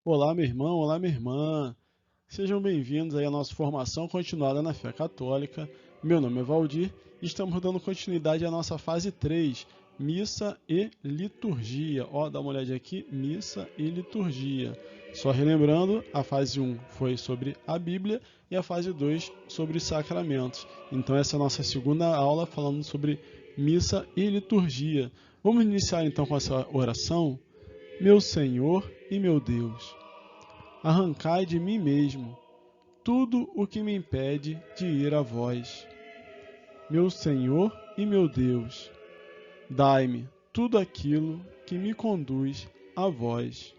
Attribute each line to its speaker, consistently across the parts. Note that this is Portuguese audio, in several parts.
Speaker 1: Olá, meu irmão, olá, minha irmã. Sejam bem-vindos aí à nossa formação continuada na fé católica. Meu nome é Valdir e estamos dando continuidade à nossa fase 3, missa e liturgia. Ó, dá uma olhadinha aqui, missa e liturgia. Só relembrando, a fase 1 foi sobre a Bíblia e a fase 2 sobre os sacramentos. Então essa é a nossa segunda aula falando sobre missa e liturgia. Vamos iniciar então com essa oração? Meu Senhor e meu Deus, arrancai de mim mesmo tudo o que me impede de ir a vós. Meu Senhor e meu Deus, dai-me tudo aquilo que me conduz a vós.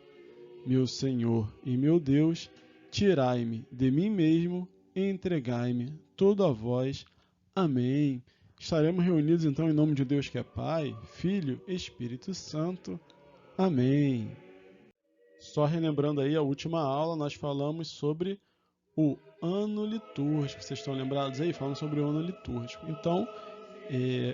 Speaker 1: Meu Senhor e meu Deus, tirai-me de mim mesmo e entregai-me todo a vós. Amém. Estaremos reunidos então em nome de Deus que é Pai, Filho, Espírito Santo. Amém. Só relembrando aí a última aula, nós falamos sobre o ano litúrgico. Vocês estão lembrados aí? Falando sobre o ano litúrgico. Então,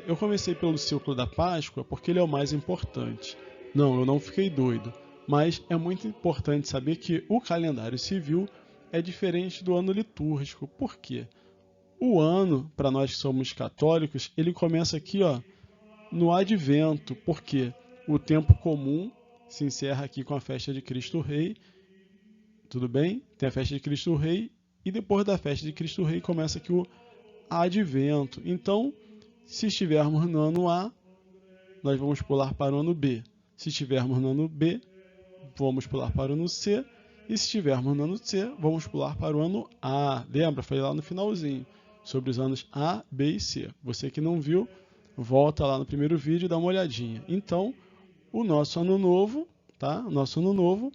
Speaker 1: eu comecei pelo ciclo da Páscoa porque ele é o mais importante. Não, eu não fiquei doido. Mas é muito importante saber que o calendário civil é diferente do ano litúrgico. Por quê? O ano, para nós que somos católicos, ele começa aqui, ó, no Advento, porque o tempo comum se encerra aqui com a festa de Cristo Rei. Tudo bem? Tem a festa de Cristo Rei e depois da festa de Cristo Rei começa aqui o Advento. Então, se estivermos no ano A, nós vamos pular para o ano B. Se estivermos no ano B, vamos pular para o ano C. E se estivermos no ano C, vamos pular para o ano A. Lembra? Foi lá no finalzinho, sobre os anos A, B e C. Você que não viu, volta lá no primeiro vídeo e dá uma olhadinha. Então, o nosso ano novo, tá? O nosso ano novo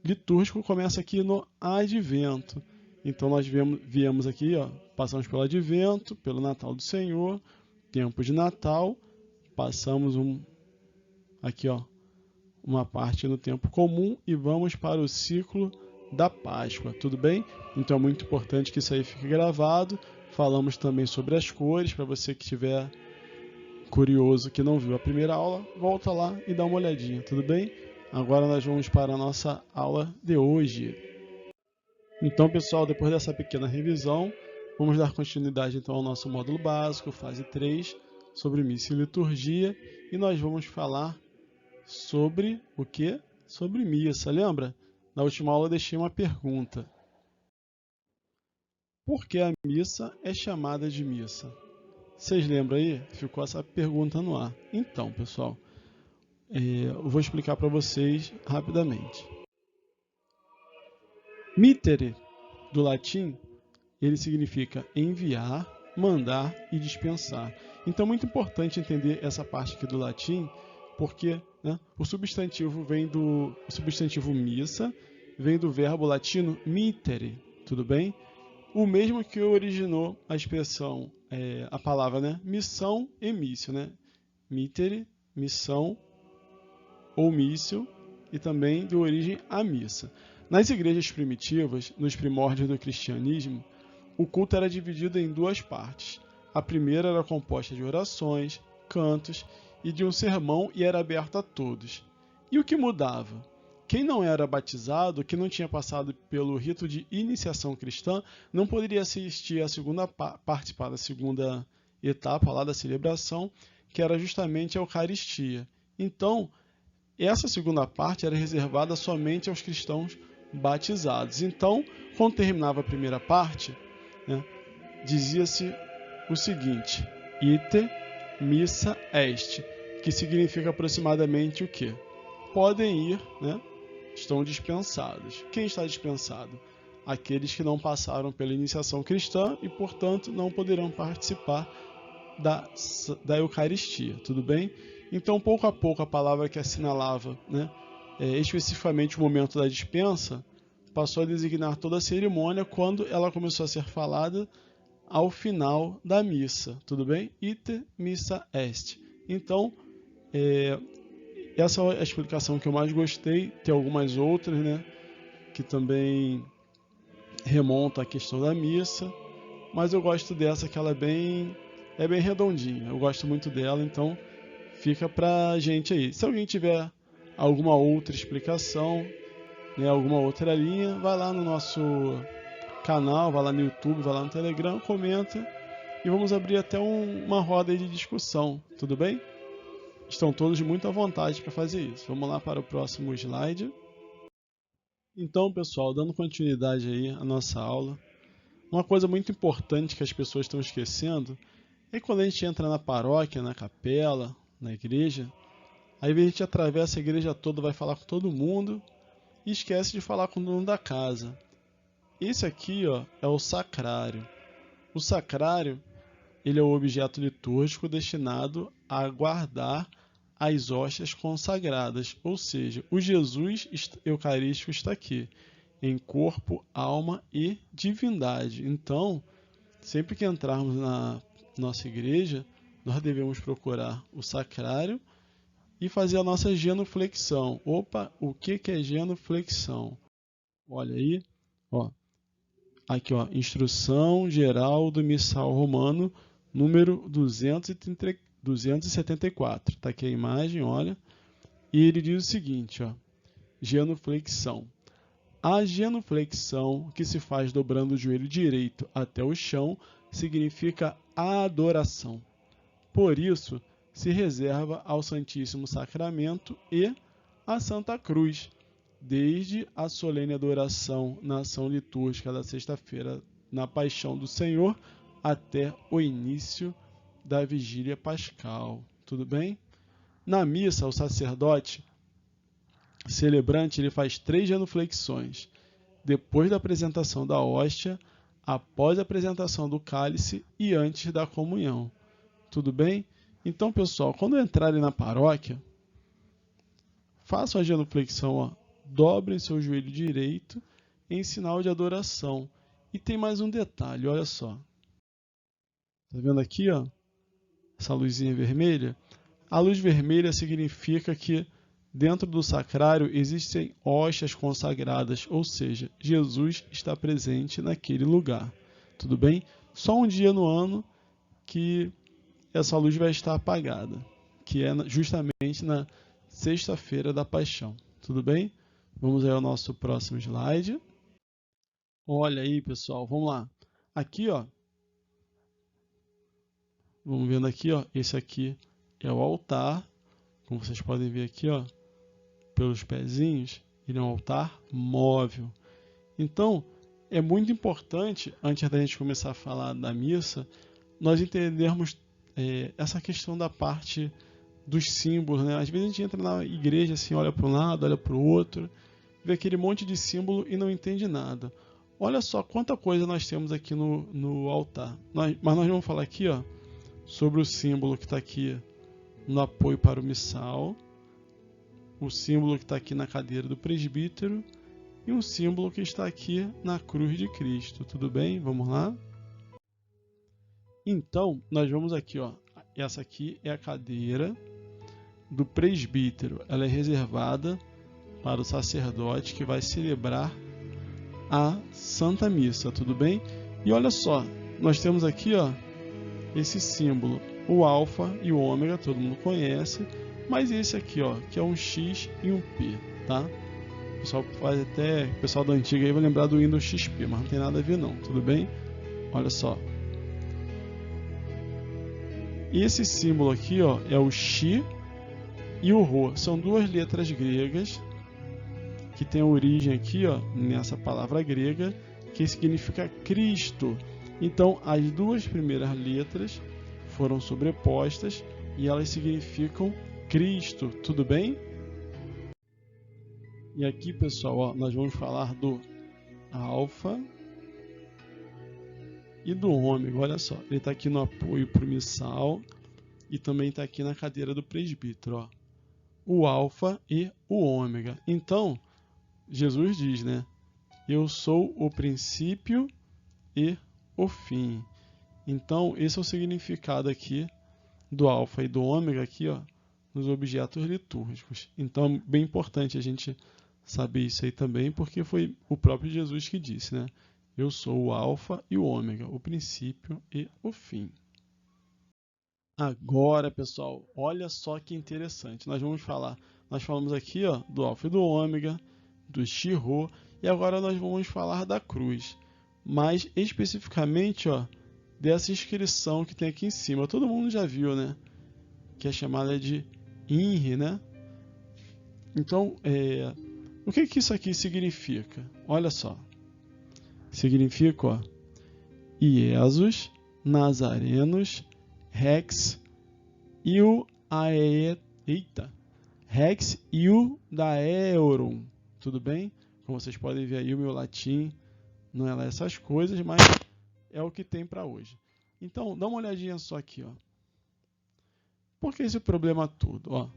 Speaker 1: litúrgico começa aqui no Advento. Então nós viemos aqui, ó, passamos pelo Advento, pelo Natal do Senhor, tempo de Natal, passamos aqui, ó, uma parte no tempo comum e vamos para o ciclo da Páscoa, tudo bem? Então é muito importante que isso aí fique gravado. Falamos também sobre as cores, para você que estiver curioso que não viu a primeira aula, volta lá e dá uma olhadinha, tudo bem? Agora nós vamos para a nossa aula de hoje. Então, pessoal, depois dessa pequena revisão, vamos dar continuidade então ao nosso módulo básico, fase 3, sobre missa e liturgia, e nós vamos falar sobre o quê? Sobre missa. Lembra? Na última aula eu deixei uma pergunta. Por que a missa é chamada de missa? Vocês lembram aí? Ficou essa pergunta no ar. Então, pessoal, eu vou explicar para vocês rapidamente. Mittere, do latim, ele significa enviar, mandar e dispensar. Então é muito importante entender essa parte aqui do latim, porque, né, o substantivo missa, vem do verbo latino mittere, tudo bem? O mesmo que originou a expressão, a palavra, né, missão e mício, né? Mittere, missão ou mício, e também deu origem à missa. Nas igrejas primitivas, nos primórdios do cristianismo, o culto era dividido em duas partes. A primeira era composta de orações, cantos e de um sermão e era aberto a todos. E o que mudava? Quem não era batizado, que não tinha passado pelo rito de iniciação cristã, não poderia assistir à segunda participar da segunda etapa lá da celebração, que era justamente a Eucaristia. Então, essa segunda parte era reservada somente aos cristãos batizados. Então, quando terminava a primeira parte, né, dizia-se o seguinte: ite missa est, que significa aproximadamente o quê? Podem ir, né? Estão dispensados. Quem está dispensado? Aqueles que não passaram pela iniciação cristã e, portanto, não poderão participar da Eucaristia, tudo bem? Então, pouco a pouco, a palavra que assinalava, né, especificamente o momento da dispensa, passou a designar toda a cerimônia quando ela começou a ser falada ao final da missa, tudo bem? Ite missa est. Então, essa é a explicação que eu mais gostei. Tem algumas outras, né, que também remontam à questão da missa, mas eu gosto dessa que ela é bem redondinha. Eu gosto muito dela, então fica pra gente aí. Se alguém tiver alguma outra explicação, né, alguma outra linha, vai lá no nosso canal, vai lá no YouTube, vai lá no Telegram, comenta e vamos abrir até uma roda aí de discussão, tudo bem? Estão todos muito à vontade para fazer isso. Vamos lá para o próximo slide. Então, pessoal, dando continuidade aí à nossa aula, uma coisa muito importante que as pessoas estão esquecendo é que quando a gente entra na paróquia, na capela, na igreja, aí a gente atravessa a igreja toda, vai falar com todo mundo e esquece de falar com o dono da casa. Esse aqui, ó, é o sacrário. O sacrário, ele é o objeto litúrgico destinado a guardar as hóstias consagradas, ou seja, o Jesus eucarístico está aqui, em corpo, alma e divindade. Então, sempre que entrarmos na nossa igreja, nós devemos procurar o sacrário e fazer a nossa genuflexão. Opa, o que é genuflexão? Olha aí, ó. Aqui, ó, Instrução Geral do Missal Romano, número 274. Está aqui a imagem, olha. E ele diz o seguinte, ó, genuflexão. A genuflexão, que se faz dobrando o joelho direito até o chão, significa adoração. Por isso, se reserva ao Santíssimo Sacramento e à Santa Cruz, desde a solene adoração na ação litúrgica da sexta-feira na Paixão do Senhor até o início da Vigília Pascal. Tudo bem? Na missa, o sacerdote celebrante ele faz 3 genuflexões, depois da apresentação da hóstia, após a apresentação do cálice e antes da comunhão. Tudo bem? Então, pessoal, quando entrarem na paróquia, façam a genuflexão, ó, dobrem seu joelho direito em sinal de adoração. E tem mais um detalhe, olha só. Tá vendo aqui, ó? Essa luzinha vermelha? A luz vermelha significa que dentro do sacrário existem hóstias consagradas, ou seja, Jesus está presente naquele lugar. Tudo bem? Só um dia no ano que essa luz vai estar apagada, que é justamente na sexta-feira da Paixão. Tudo bem? Vamos aí ao nosso próximo slide. Olha aí, pessoal, vamos lá. Aqui, ó, vamos vendo aqui, ó, esse aqui é o altar. Como vocês podem ver aqui, ó, pelos pezinhos, ele é um altar móvel. Então, é muito importante, antes da gente começar a falar da missa, nós entendermos essa questão da parte dos símbolos, né? Às vezes a gente entra na igreja assim, olha para um lado, olha para o outro, vê aquele monte de símbolo e não entende nada. Olha só quanta coisa nós temos aqui no altar. Mas nós vamos falar aqui, ó, sobre o símbolo que está aqui no apoio para o missal, o símbolo que está aqui na cadeira do presbítero e um símbolo que está aqui na cruz de Cristo. Tudo bem? Vamos lá? Então, nós vamos aqui, ó. Essa aqui é a cadeira do presbítero. Ela é reservada para o sacerdote que vai celebrar a Santa Missa, tudo bem? E olha só, nós temos aqui, ó, esse símbolo, o alfa e o ômega, todo mundo conhece, mas esse aqui, ó, que é um X e um P, tá? O pessoal faz até, o pessoal da antiga aí vai lembrar do Windows XP, mas não tem nada a ver não, tudo bem? Olha só. Esse símbolo aqui, ó, é o Xi e o Rho. São duas letras gregas que têm origem aqui, ó, nessa palavra grega, que significa Cristo. Então, as duas primeiras letras foram sobrepostas e elas significam Cristo. Tudo bem? E aqui, pessoal, ó, nós vamos falar do alfa e do ômega. Olha só, ele está aqui no apoio para o missal e também está aqui na cadeira do presbítero, ó. O alfa e o ômega. Então, Jesus diz, né? Eu sou o princípio e o fim. Então, esse é o significado aqui do alfa e do ômega aqui, ó, nos objetos litúrgicos. Então, é bem importante a gente saber isso aí também, porque foi o próprio Jesus que disse, né? Eu sou o alfa e o ômega, o princípio e o fim. Agora, pessoal, olha só que interessante. Nós falamos aqui, ó, do alfa e do ômega, do Shihô, e agora nós vamos falar da cruz, mas especificamente dessa inscrição que tem aqui em cima. Todo mundo já viu, né? Que é chamada de INRI, né? Então, o que isso aqui significa? Olha só. Significa, Iesus Nazarenos Rex Rex Iudaeorum. Tudo bem? Como vocês podem ver aí, o meu latim não é lá essas coisas, mas é o que tem para hoje. Então, dá uma olhadinha só aqui, Por que esse problema todo?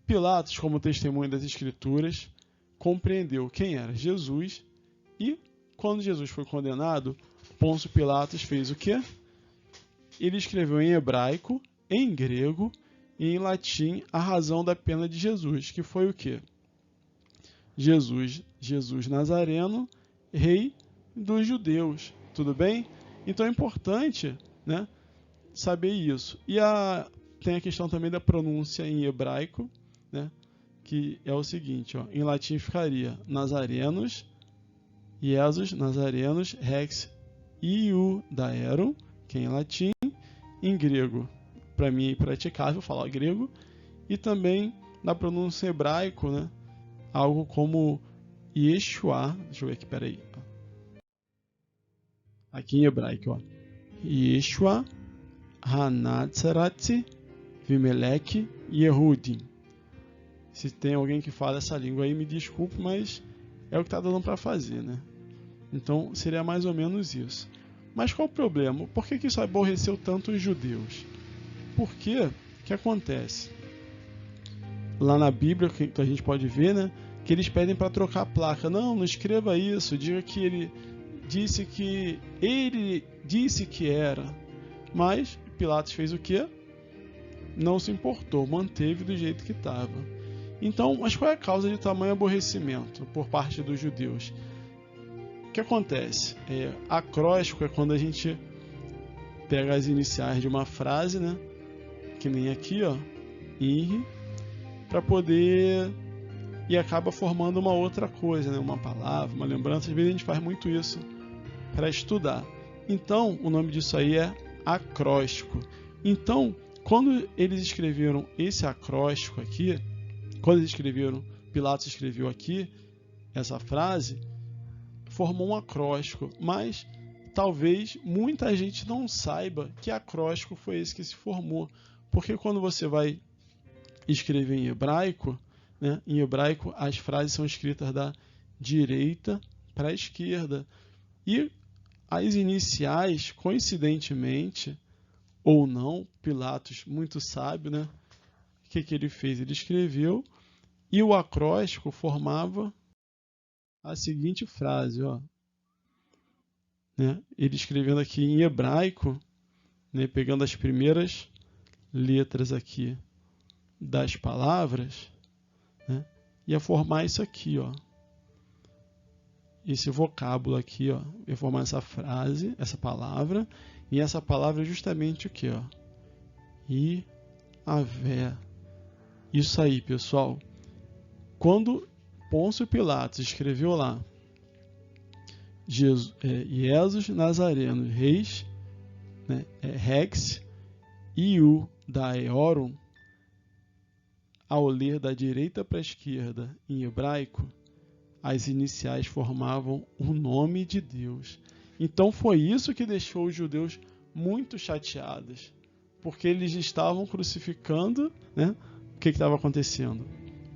Speaker 1: Pilatos, como testemunha das Escrituras, compreendeu quem era Jesus e, quando Jesus foi condenado, Pôncio Pilatos fez o quê? Ele escreveu em hebraico, em grego e em latim a razão da pena de Jesus, que foi o quê? Jesus Nazareno, rei dos judeus. Tudo bem? Então é importante, né, saber isso. E tem a questão também da pronúncia em hebraico, né, que é o seguinte, em latim ficaria Nazarenos, Iesus Nazarenos Rex Iudaeorum, que é em latim, em grego, para mim é impraticável falar grego, e também na pronúncia hebraico, né, algo como Yeshua, deixa eu ver aqui, peraí. Aqui em hebraico, Yeshua Hanatzarat Vimelech Yehudim. Se tem alguém que fala essa língua aí, me desculpe, mas é o que está dando para fazer, né? Então seria mais ou menos isso. Mas qual o problema? Por que isso aborreceu tanto os judeus? Porque o que acontece? Lá na Bíblia, que a gente pode ver, né, que eles pedem para trocar a placa. Não escreva isso, diga que ele disse que era. Mas Pilatos fez o quê? Não se importou, manteve do jeito que estava. Então, mas qual é a causa de tamanho aborrecimento por parte dos judeus? O que acontece? Acróstico é quando a gente pega as iniciais de uma frase, né? Que nem aqui, INRI, para poder... E acaba formando uma outra coisa, né? Uma palavra, uma lembrança. Às vezes a gente faz muito isso para estudar. Então, o nome disso aí é acróstico. Então, quando eles escreveram esse acróstico aqui, Pilatos escreveu aqui essa frase, formou um acróstico, mas talvez muita gente não saiba que acróstico foi esse que se formou, porque quando você vai escrever em hebraico, né, em hebraico as frases são escritas da direita para a esquerda, e as iniciais, coincidentemente ou não, Pilatos, muito sábio, né? O que ele fez? Ele escreveu, e o acróstico formava a seguinte frase, né? Ele escrevendo aqui em hebraico, né, pegando as primeiras letras aqui das palavras, né, ia formar isso aqui, esse vocábulo aqui, ia formar essa frase, essa palavra, e essa palavra é justamente o que, Iavé. Isso aí, pessoal. Quando Pôncio Pilatos escreveu lá Iesus Nazareno Reis, né, Rex Iudaeorum, ao ler da direita para a esquerda em hebraico, as iniciais formavam o nome de Deus. Então foi isso que deixou os judeus muito chateados, porque eles estavam crucificando, né? O que estava acontecendo?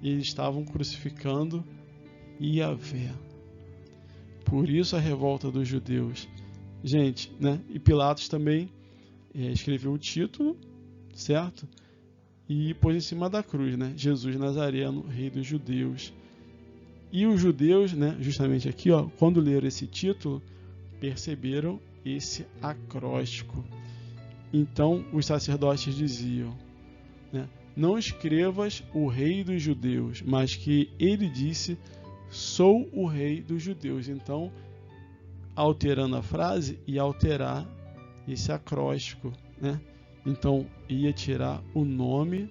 Speaker 1: Eles estavam crucificando Iavé. Por isso a revolta dos judeus. Gente, né? E Pilatos também escreveu o título, certo? E pôs em cima da cruz, né? Jesus Nazareno, rei dos judeus. E os judeus, né, justamente aqui, quando leram esse título, perceberam esse acróstico. Então os sacerdotes diziam, né, não escrevas o rei dos judeus, mas que ele disse, sou o rei dos judeus. Então, alterando a frase, ia alterar esse acróstico, né? Então, ia tirar o nome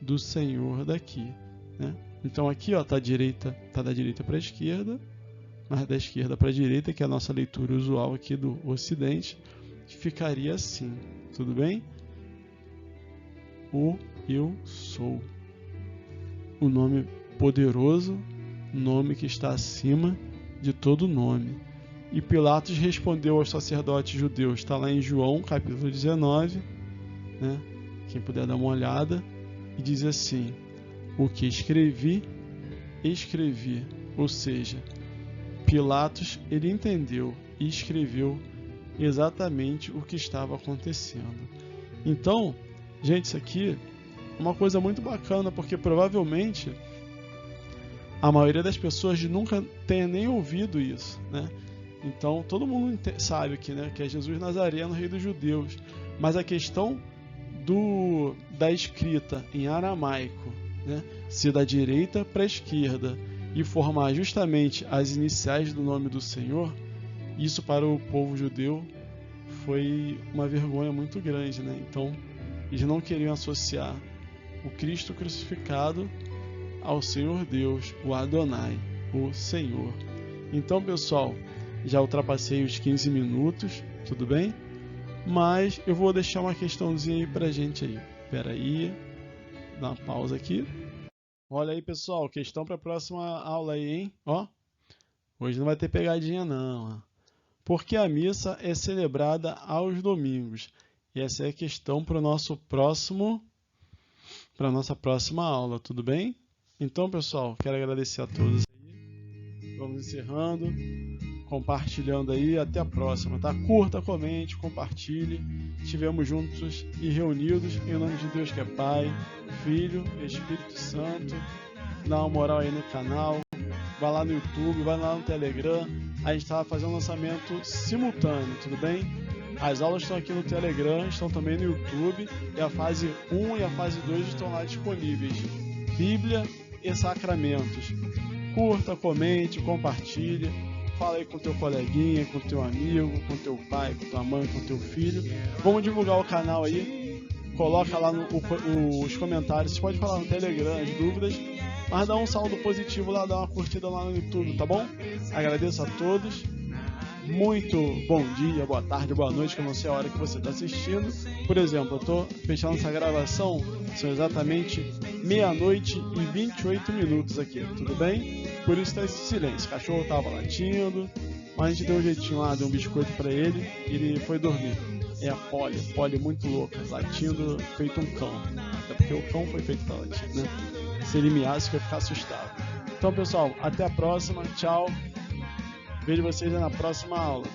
Speaker 1: do Senhor daqui, né? Então aqui, ó, tá da direita para a esquerda, mas da esquerda para a direita, que é a nossa leitura usual aqui do Ocidente, ficaria assim, tudo bem? O Eu Sou. O nome poderoso, nome que está acima de todo nome. E Pilatos respondeu aos sacerdotes judeus, está lá em João, capítulo 19, né? Quem puder dar uma olhada, e diz assim: o que escrevi, escrevi. Ou seja, Pilatos, ele entendeu e escreveu exatamente o que estava acontecendo. Então, gente, isso aqui é uma coisa muito bacana, porque provavelmente a maioria das pessoas nunca tenha nem ouvido isso, né? Então, todo mundo sabe aqui, né, que é Jesus Nazareno, rei dos judeus. Mas a questão da escrita em aramaico, né, ser da direita para a esquerda e formar justamente as iniciais do nome do Senhor, isso para o povo judeu foi uma vergonha muito grande, né? Então, eles não queriam associar o Cristo crucificado ao Senhor Deus, o Adonai, o Senhor. Então, pessoal, já ultrapassei os 15 minutos, tudo bem? Mas eu vou deixar uma questãozinha aí pra gente aí. Espera aí, dá uma pausa aqui. Olha aí, pessoal, questão para a próxima aula aí, hein? Ó, hoje não vai ter pegadinha não. Por que a missa é celebrada aos domingos? E essa é a questão para nossa próxima aula, tudo bem? Então, pessoal, quero agradecer a todos aí. Vamos encerrando, compartilhando aí. Até a próxima, tá? Curta, comente, compartilhe. Estivemos juntos e reunidos em nome de Deus que é Pai, Filho e Espírito Santo. Dá uma moral aí no canal. Vai lá no YouTube, vai lá no Telegram. A gente está fazendo um lançamento simultâneo, tudo bem? As aulas estão aqui no Telegram, estão também no YouTube. E a fase 1 e a fase 2 estão lá disponíveis. Bíblia e Sacramentos. Curta, comente, compartilhe. Fala aí com teu coleguinha, com teu amigo, com teu pai, com tua mãe, com teu filho. Vamos divulgar o canal aí. Coloca lá os comentários. Você pode falar no Telegram as dúvidas. Mas dá um saldo positivo lá, dá uma curtida lá no YouTube, tá bom? Agradeço a todos. Muito bom dia, boa tarde, boa noite, que eu não sei a hora que você está assistindo. Por exemplo, eu estou fechando essa gravação, são exatamente 00:28 aqui, tudo bem? Por isso está esse silêncio. O cachorro estava latindo, mas a gente deu um jeitinho lá, deu um biscoito para ele e ele foi dormir. É a Polly muito louca, latindo feito um cão. Até porque o cão foi feito para latir, né? Se ele miasse, eu ia ficar assustado. Então, pessoal, até a próxima. Tchau. Vejo vocês na próxima aula.